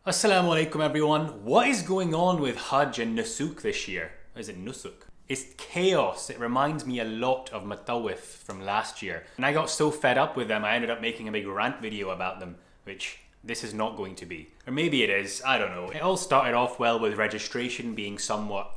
Assalamu alaikum everyone. What is going on with Hajj and Nusuk this year? Is it Nusuk? It's chaos. It reminds me a lot of Motawif from last year. And I got so fed up with them, I ended up making a big rant video about them, which this is not going to be. Or maybe it is, I don't know. It all started off well with registration being somewhat,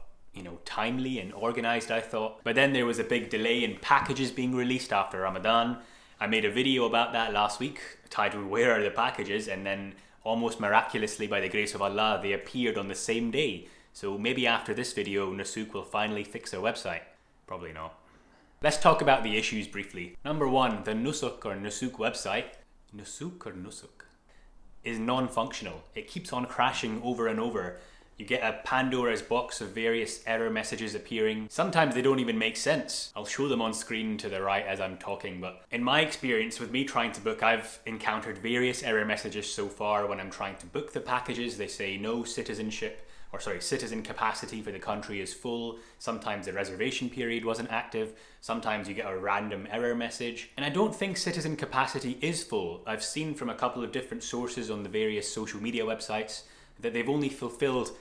timely and organized, I thought. But then there was a big delay in packages being released after Ramadan. I made a video about that last week, titled Where Are the Packages? And then almost miraculously, by the grace of Allah, they appeared on the same day. So maybe after this video, Nusuk will finally fix their website. Probably not. Let's talk about the issues briefly. Number one, the Nusuk website, Nusuk, is non-functional. It keeps on crashing over and over. You get a Pandora's box of various error messages appearing. Sometimes they don't even make sense. I'll show them on screen to the right as I'm talking, but in my experience with me trying to book, I've encountered various error messages so far when I'm trying to book the packages. They say no citizen capacity for the country is full. Sometimes the reservation period wasn't active. Sometimes you get a random error message. And I don't think citizen capacity is full. I've seen from a couple of different sources on the various social media websites that they've only fulfilled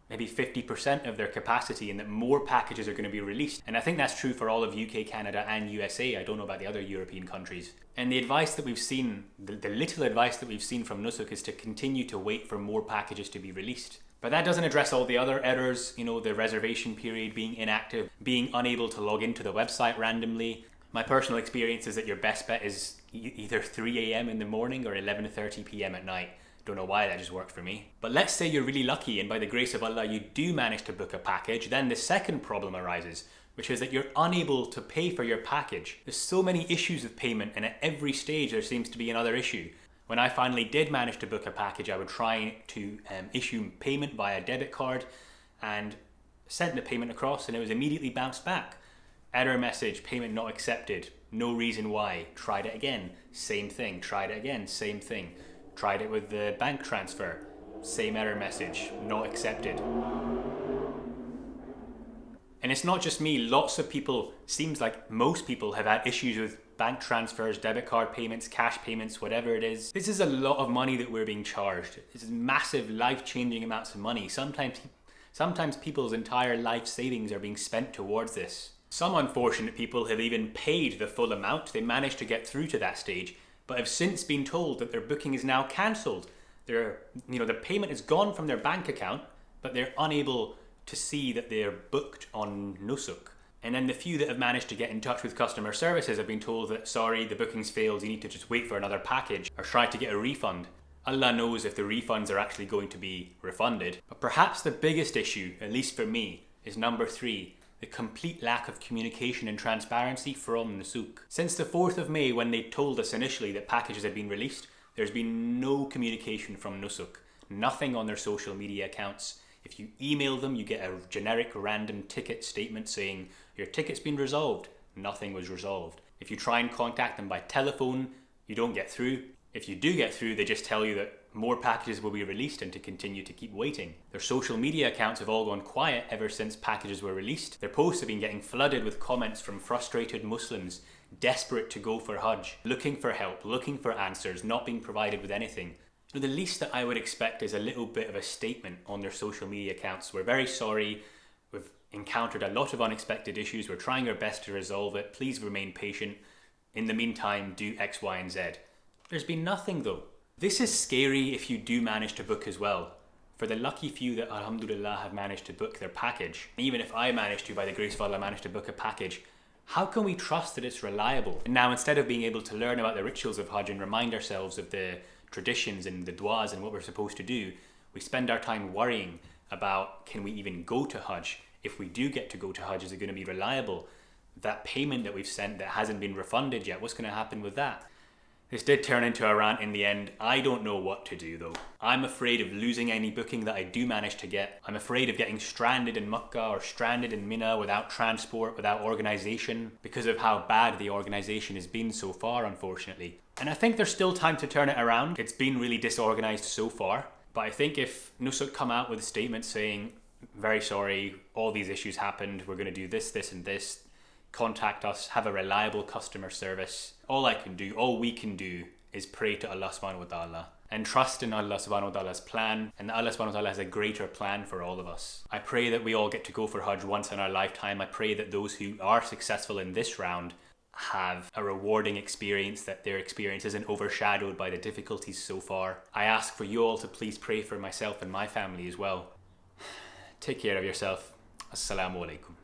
maybe 50% of their capacity and that more packages are going to be released. And I think that's true for all of UK, Canada and USA. I don't know about the other European countries. And the advice that we've seen, the little advice that we've seen from Nusuk is to continue to wait for more packages to be released. But that doesn't address all the other errors, the reservation period being inactive, being unable to log into the website randomly. My personal experience is that your best bet is either 3 a.m. in the morning or 11:30 p.m. at night. Don't know why, that just worked for me. But let's say you're really lucky and by the grace of Allah you do manage to book a package, then the second problem arises, which is that you're unable to pay for your package. There's so many issues with payment and at every stage there seems to be another issue. When I finally did manage to book a package, I would try to issue payment via debit card and sent the payment across and it was immediately bounced back. Error message, payment not accepted, no reason why. Tried it again, same thing. Tried it again, same thing. Tried it with the bank transfer, same error message, not accepted. And it's not just me, lots of people, seems like most people have had issues with bank transfers, debit card payments, cash payments, whatever it is. This is a lot of money that we're being charged. This is massive, life-changing amounts of money. Sometimes people's entire life savings are being spent towards this. Some unfortunate people have even paid the full amount. They managed to get through to that stage, but have since been told that their booking is now cancelled. The payment is gone from their bank account, but they're unable to see that they're booked on Nusuk. And then the few that have managed to get in touch with customer services have been told that, sorry, the booking's failed, you need to just wait for another package or try to get a refund. Allah knows if the refunds are actually going to be refunded. But perhaps the biggest issue, at least for me, is number 3. The complete lack of communication and transparency from Nusuk. Since the 4th of May, when they told us initially that packages had been released, there's been no communication from Nusuk. Nothing on their social media accounts. If you email them, you get a generic random ticket statement saying, your ticket's been resolved. Nothing was resolved. If you try and contact them by telephone, you don't get through. If you do get through, they just tell you that more packages will be released and to continue to keep waiting. Their social media accounts have all gone quiet ever since packages were released. Their posts have been getting flooded with comments from frustrated Muslims, desperate to go for Hajj, looking for help, looking for answers, not being provided with anything. The least that I would expect is a little bit of a statement on their social media accounts. We're very sorry. We've encountered a lot of unexpected issues. We're trying our best to resolve it. Please remain patient. In the meantime, do X, Y, and Z. There's been nothing though. This is scary if you do manage to book as well. For the lucky few that alhamdulillah have managed to book their package, even if I managed to, by the grace of Allah, manage to book a package, how can we trust that it's reliable? And now instead of being able to learn about the rituals of Hajj and remind ourselves of the traditions and the du'as and what we're supposed to do, we spend our time worrying about, can we even go to Hajj? If we do get to go to Hajj, is it going to be reliable? That payment that we've sent that hasn't been refunded yet, what's going to happen with that? This did turn into a rant in the end. I don't know what to do though. I'm afraid of losing any booking that I do manage to get. I'm afraid of getting stranded in Makkah or stranded in Mina without transport, without organisation, because of how bad the organisation has been so far, unfortunately. And I think there's still time to turn it around. It's been really disorganised so far. But I think if Nusuk come out with a statement saying, very sorry, all these issues happened, we're going to do this, this and this, contact us, have a reliable customer service. All we can do is pray to Allah subhanahu wa ta'ala. and trust in Allah subhanahu wa ta'ala's plan, and that Allah subhanahu wa ta'ala has a greater plan for all of us. I pray that we all get to go for Hajj once in our lifetime. I pray that those who are successful in this round have a rewarding experience, that their experience isn't overshadowed by the difficulties so far. I ask for you all to please pray for myself and my family as well. Take care of yourself. Assalamu alaikum.